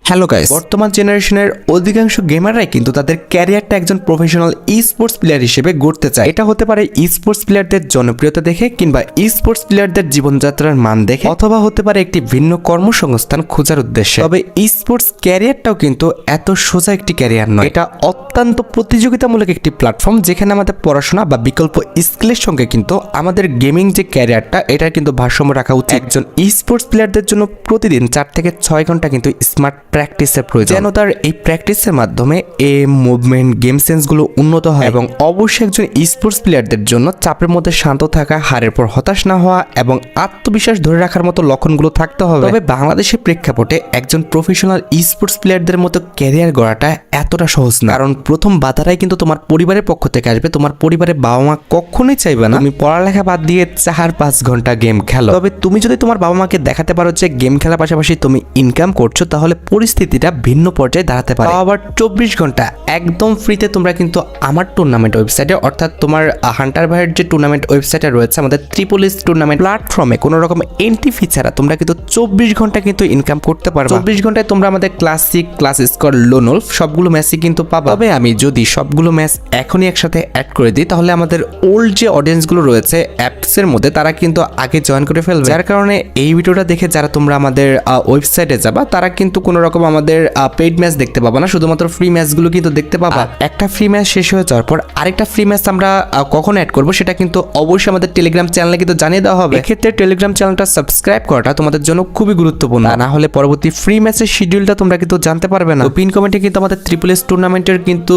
Hello guys, বর্তমান জেনারেশনের অধিকাংশ গেমাররাই কিন্তু তাদের ক্যারিয়ারটা একজন প্রফেশনাল ই স্পোর্টস প্লেয়ার হিসেবে গড়তে চায়। এটা হতে পারে ই স্পোর্টস প্লেয়ারদের জনপ্রিয়তা দেখে, কিংবা ই স্পোর্টস প্লেয়ারদের জীবনযাত্রার মান দেখে, অথবা হতে পারে একটি ভিন্ন কর্মসংস্থান খোঁজার উদ্দেশ্যে। তবে ই স্পোর্টস ক্যারিয়ারটাও কিন্তু এত সোজা একটি ক্যারিয়ার নয়। এটা অত্যন্ত প্রতিযোগিতামূলক একটি প্ল্যাটফর্ম, যেখানে আমাদের পড়াশোনা বা বিকল্প স্কিলের সঙ্গে কিন্তু আমাদের গেমিং যে ক্যারিয়ারটা, এটার কিন্তু ভারসাম্য রাখা উচিত। একজন ই স্পোর্টস প্লেয়ারদের জন্য প্রতিদিন 4 থেকে 6 ঘন্টা কিন্তু স্মার্ট প্র্যাকটিসের প্রয়োজন, যেন তার এই প্র্যাকটিসের মাধ্যমে মুভমেন্ট, গেম সেন্সগুলো উন্নত হয়। এবং অবশ্যই একজন ই স্পোর্টস প্লেয়ারদের জন্য চাপের মধ্যে শান্ত থাকা, হারের পর হতাশ না হওয়া এবং আত্মবিশ্বাস ধরে রাখার মতো লক্ষণগুলো থাকতে হবে। তবে বাংলাদেশের প্রেক্ষাপটে একজন প্রফেশনাল ই স্পোর্টস প্লেয়ারদের মতো ক্যারিয়ার গড়াটা এতটা সহজ না, কারণ প্রথম বাধাটাই কিন্তু তোমার পরিবারের পক্ষ থেকে আসবে। তোমার পরিবারের বাবা মা কখনোই চাইবে না তুমি পড়ালেখা বাদ দিয়ে 4-5 ঘন্টা গেম খেলো। তবে তুমি যদি তোমার বাবা মাকে দেখাতে পারো যে গেম খেলার পাশাপাশি তুমি ইনকাম করছো, তাহলে পরিস্থিতিটা ভিন্ন পর্যায়ে দাঁড়াতে পারে। আবার 24 ঘন্টা একদম ফ্রিতে তোমরা কিন্তু আমার টুর্নামেন্ট ওয়েবসাইটে, অর্থাৎ তোমার হান্টার ভাইয়ের যে টুর্নামেন্ট ওয়েবসাইটে রয়েছে, আমাদের ট্রিপলিস টুর্নামেন্ট প্ল্যাটফর্মে কোনো রকম এন্ট্রি ফি ছাড়া তোমরা কিন্তু 24 ঘন্টা কিন্তু ইনকাম করতে পারবে। 24 ঘন্টায় তোমরা আমাদের ক্লাসিক, ক্লাস স্কোর, লোনল সবগুলো ম্যাচই কিন্তু পাবা। তবে আমি যদি সবগুলো ম্যাচ এখনই একসাথে অ্যাড করে দিই, তাহলে আমাদের ওল্ড যে অডিয়েন্সগুলো রয়েছে অ্যাপসের মধ্যে, তারা কিন্তু আগে জয়েন করে ফেলবে। যার কারণে এই ভিডিওটা দেখে যারা তোমরা আমাদের ওয়েবসাইটে যাবা, তারা কিন্তু কোনো রকম আমাদের পেইড ম্যাচ দেখতে পাবা না, শুধুমাত্র ফ্রি ম্যাচগুলো কিন্তু দেখতে পাবা। একটা ফ্রি ম্যাচ শেষ হয়ে যাওয়ার পর আরেকটা ফ্রি ম্যাচ আমরা কখন অ্যাড করবো, সেটা কিন্তু অবশ্যই আমাদের টেলিগ্রাম চ্যানেলে কিন্তু জানিয়ে দেওয়া হবে। এক্ষেত্রে টেলিগ্রাম চ্যানেলটা সাবস্ক্রাইব করাটা তোমাদের জন্য খুবই গুরুত্বপূর্ণ, না হলে পরবর্তী ফ্রি ম্যাচের শিডিউলটা তোমরা কিন্তু জানতে পারবে না। পিন কমেন্টে কিন্তু আমাদের ট্রিপলিস টুর্নামেন্টের কিন্তু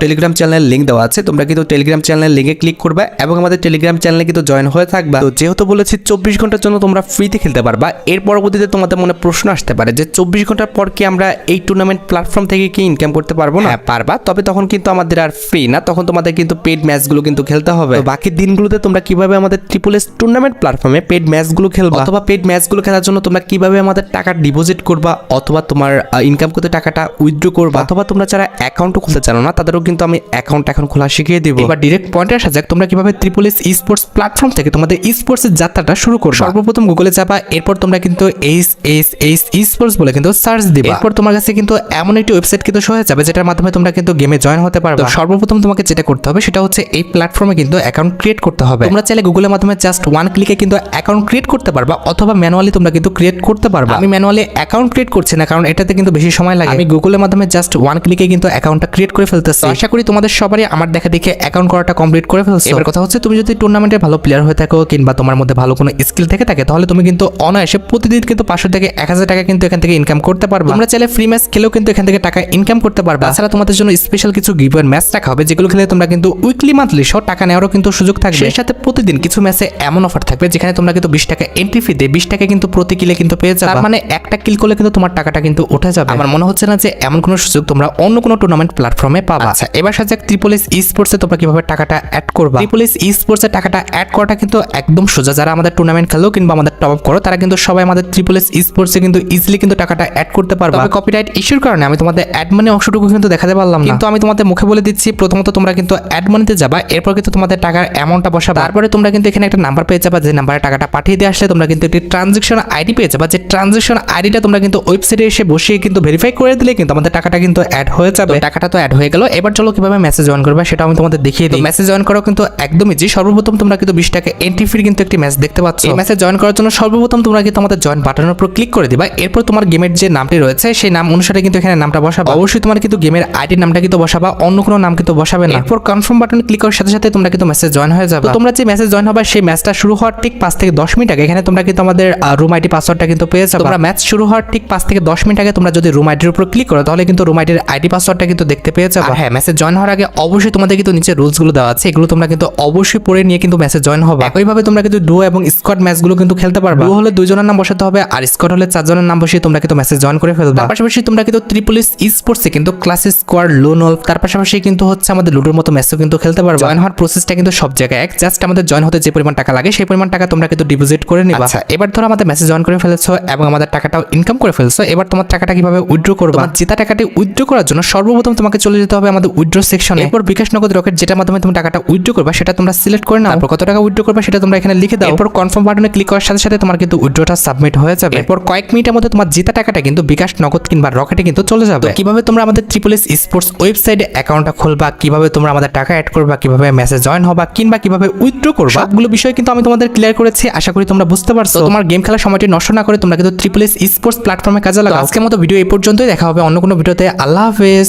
টেলিগ্রাম চ্যানেলের লিঙ্ক দেওয়া আছে, তোমরা কিন্তু টেলিগ্রাম চ্যানেলের লিঙ্কে ক্লিক করবে এবং আমাদের টেলিগ্রাম চ্যানেলে কিন্তু জয়েন হয়ে থাকবা। তো যেহেতু বলেছি 24 ঘন্টার জন্য তোমরা ফ্রিতে খেলতে পারবা, এর পরবর্তীতে তোমাদের মনে প্রশ্ন আসতে পারে যে 24 ঘন্টার পর কি আমরা এই টুর্নামেন্ট প্ল্যাটফর্ম থেকে কি ইনকাম করতে পারবো না? হ্যাঁ পারবা, তবে তখন কিন্তু আমাদের আর ফ্রি না, তখন তোমাদের কিন্তু পেড ম্যাচগুলো কিন্তু খেলতে হবে। বাকি দিনগুলোতে তোমরা কিভাবে আমাদের ট্রিপলিস টুর্নামেন্ট প্ল্যাটফর্মে পেড ম্যাচগুলো খেলবা, অথবা পেড ম্যাচগুলো খেলার জন্য তোমরা কিভাবে আমাদের টাকা ডিপোজিট করবা, অথবা তোমার ইনকাম করতে টাকাটা উইথড্র করবা, অথবা তোমরা যারা অ্যাকাউন্টও খুলতে জানো না, তাদেরও কিন্তু আমি অ্যাকাউন্ট এখন খোলা শিখিয়ে দিব। এবার ডিরেক্ট পয়েন্টে আসা যাক, তোমরা কিভাবে ট্রিপলিস ই স্পোর্টস প্ল্যাটফর্ম থেকে তোমাদের ই স্পোর্টসের যাত্রাটা শুরু করবে। সর্বপ্রথম গুগলে যাবা, এরপর তোমরা কিন্তু ই স্পোর্টস বলে কিন্তু সার্চ দিবা। এরপর তোমার কাছে কিন্তু এমন একটি ওয়েবসাইট কিন্তু শো হয়ে যাবে, যেটার মাধ্যমে তোমরা কিন্তু গেমে জয়েন হতে পারবে। সর্বপ্রথম তোমাকে যেটা করতে হবে সেটা হচ্ছে এই প্ল্যাটফর্মে কিন্তু অ্যাকাউন্ট ক্রিয়েট করতে হবে। তোমরা চাইলে গুগলের মাধ্যমে জাস্ট 1 ক্লিকে কিন্তু অ্যাকাউন্ট ক্রিয়েট করতে পারবা, অথবা ম্যানুয়ালি তোমরা কিন্তু ক্রিয়েট করতে পারবা। আমি ম্যানুয়ালি অ্যাকাউন্ট ক্রিয়েট করছি না, কারণ এটাতে কিন্তু বেশি সময় লাগে। আমি গুগলের মাধ্যমে জাস্ট 1 ক্লিকে কিন্তু অ্যাকাউন্টটা ক্রিয়েট করে ফেলতেছি। আশা করি তোমাদের সবারই আমার দেখা দেখে অ্যাকাউন্ট করাটা কমপ্লিট করে ফেলছো। এবার কথা হচ্ছে, তুমি যদি টুর্নামেন্টে ভালো প্লেয়ার হয়ে থাকো, কিংবা তোমার মধ্যে ভালো কোনো স্কিল থেকে থাকে, তাহলে তুমি কিন্তু অনায়াসে প্রতিদিন কিন্তু 500 থেকে 1000 টাকা কিন্তু এখান থেকে ইনকাম করতে পারবে। তোমরা চাইলে ফ্রি ম্যাচ খেলেও কিন্তু এখান থেকে টাকা ইনকাম করতে পারবে। তাছাড়া তোমাদের জন্য স্পেশাল কিছু গিভওয়ে ম্যাচ রাখা হবে, যেগুলো খেলে তোমরা কিন্তু উইকলি, মান্থলি সব টাকা নেওয়ারও কিন্তু সুযোগ থাকবে। এর সাথে প্রতিদিন কিছু ম্যাচে এমন অফার থাকবে, যেখানে তোমরা কিন্তু 20 টাকা এন্ট্রি ফি দিয়ে 20 টাকা কিন্তু প্রতি কিলে কিন্তু পেয়ে যাবে। তার মানে একটা কিল করলে কিন্তু তোমার টাকাটা কিন্তু উঠে যাবে। আমার মনে হচ্ছে না যে এমন কোনো সুযোগ তোমরা অন্য কোনো টুর্নামেন্ট প্ল্যাটফর্মে পাবা। আচ্ছা, এবার সাথে ট্রিপলিস ই স্পোর্টসে তোমরা কিভাবে টাকাটা অ্যাড করবা। ট্রিপলিস ই স্পোর্টসে টাকাটা অ্যাড করাটা কিন্তু একদম সোজা। যারা আমাদের টুর্নামেন্ট খেলো কিংবা আমাদের টপ আপ করো, তারা কিন্তু সবাই আমাদের ট্রিপলিস ই স্পোর্টসে কিন্তু ইজিলি কিন্তু টাকাটা অ্যাড করতে পারবে। তবে কপিরাইট ইস্যুর কারণে আমি তোমাদের অ্যাড মানি অংশটুকু কিন্তু দেখাতে পারলাম না, কিন্তু আমি তোমাদের মুখে বলে দিচ্ছি, প্রথমত তোমরা কিন্তু অ্যাড মানিতে যাবা, এরপর কিন্তু তোমাদের টাকার অ্যামাউন্টটা বসাবা। তারপরে তোমরা কিন্তু এখানে একটা নাম্বার পেয়ে যাবা, যে নাম্বারে টাকাটা পাঠিয়ে দিয়ে আসলে তোমরা কিন্তু একটি ট্রানজাকশন আইডি পেয়ে যাবা। যে ট্রানজাকশন আইডিটা তোমরা কিন্তু ওয়েবসাইটে এসে বসিয়ে কিন্তু ভেরিফাই করে দিলে কিন্তু আমাদের টাকাটা কিন্তু অ্যাড হয়ে যাবে। টাকাটা তো অ্যাড হয়ে গেল, এবার চলো কিভাবে মেসেজ জয়েন করবে সেটা আমি তোমাদের দেখিয়ে দিই। মেসেজ জয়েন করা কিন্তু একদমই ইজি। সর্বপ্রথম তোমরা কিন্তু 20 টাকা এন্ট্রি ফি কিন্তু একটি ম্যাচ দেখতে পাচ্ছ। এই মেসেজ জয়েন করার জন্য সর্বপ্রথম তোমরা কিন্তু আমাদের জয়েন বাটনের উপর ক্লিক করে দিবা। এরপর তোমার গেমের যে নামটি রয়েছে সেই নাম অনুসারে কিন্তু এখানে নামটা বসাবা। অবশ্যই তোমার কিন্তু গেমের আইডির নামটা কিন্তু বসাবা, অন্য কোনো নাম কিন্তু বসাবে না। এরপর কনফার্ম বাটনে ক্লিক করার সাথে সাথে তোমরা কিন্তু মেসেজ জয়েন হয়ে যাবে। তোমরা যে মেসেজ জয়েন হবে, সেই ম্যাচটা শুরু হওয়ার ঠিক 5 থেকে 10 মিনিট আগে এখানে তোমরা কিন্তু আমাদের রুম আইডি পাসওয়ার্ডটা কিন্তু পেয়ে যাবে। তোমরা ম্যাচ শুরু হওয়ার ঠিক 5 থেকে 10 মিনিট আগে তোমরা যদি রুম আইডির উপর ক্লিক করো, তাহলে কিন্তু রুম আইডির আইডি পাসওয়ার্ডটা কিন্তু দেখতে পেয়ে যাবে। হ্যাঁ, মেসেজ জয়েন হওয়ার আগে অবশ্যই তোমাদের কিন্তু নিচে রুলসগুলো দেওয়া আছে, এগুলো তোমরা কিন্তু অবশ্যই পড়ে নিয়ে কিন্তু মেসেজ জয়েন হবে। একইভাবে তোমরা কিন্তু ডুও এবং স্কোয়াড ম্যাচগুলো কিন্তু খেলতে পারবে। ডুও হলে 2 জনের নাম বসাতে হবে, আর স্কোয়াড হলে 4 জনের নাম বসিয়ে তোমরা কিন্তু মেসেজ জয়েন করে ফেলবে। তার পাশাপাশি তোমরা কিন্তু ট্রিপলিস ই স্পোর্টসে কিন্তু ক্লাস স্কোয়াড, লোন ওলফ, তার পাশাপাশি কিন্তু হচ্ছে আমাদের লুডোর মতো ম্যাচও কিন্তু খেলতে পারবে। জয়েন হওয়ার প্রসেসটা কিন্তু সব জায়গায় এক, জাস্ট আমাদের জয়েন হতে যে পরিমাণ টাকা লাগে সেই পরিমাণ টাকা তোমরা কিন্তু ডিপোজিট করে নিবা। আচ্ছা, এবার ধরো আমাদের মেসেজ জয়েন করে ফেলেছো এবং আমাদের টাকাটাও ইনকাম করে ফেলছো। এবার তোমার টাকাটা কিভাবে উইথড্র করবে? তোমার জেতা টাকাটি উইথড্র করার জন্য সর্বপ্রথম তোমাকে চলে যেতে হবে আমাদের উইথড্র সেকশনে। এরপর বিকাশ নগদ রকেট, যেটার মাধ্যমে তুমি টাকাটা উইথড্র করবে সেটা তোমরা সিলেক্ট করে নাও। তারপর কত টাকা উইথড্র করবে সেটা তোমরা এখানে লিখে দাও। এরপর কনফার্ম বাটনে ক্লিক করার সাথে সাথে তোমার কিন্তু উইথড্রটা সাবমিট হয়ে যাবে। এরপর কয়েক মিনিটের মধ্যে তোমার জেতা টাকাটা কিন্তু বিকাশ বিকাশ, নগদ কিংবা রকেটে কিন্তু চলে যাবে। তো কিভাবে তোমরা আমাদের ট্রিপল এস স্পোর্টস ওয়েবসাইটে অ্যাকাউন্টটা খুলবা, কিভাবে তোমরা আমাদের টাকা অ্যাড করবা, কিভাবে মেসেজ জয়েন হবা কিংবা কিভাবে উইথড্র করবা, সবগুলো বিষয় কিন্তু আমি তোমাদের ক্লিয়ার করেছি। আশা করি তোমরা বুঝতে পারছো। তোমার গেম খেলার সময়টি নষ্ট না করে তোমরা কিন্তু ট্রিপল এস স্পোর্টস প্ল্যাটফর্মে কাজে লাগাও। আজকের মতো ভিডিও এই পর্যন্তই, দেখা হবে অন্য কোনো ভিডিওতে। আল্লাহ হাফেজ।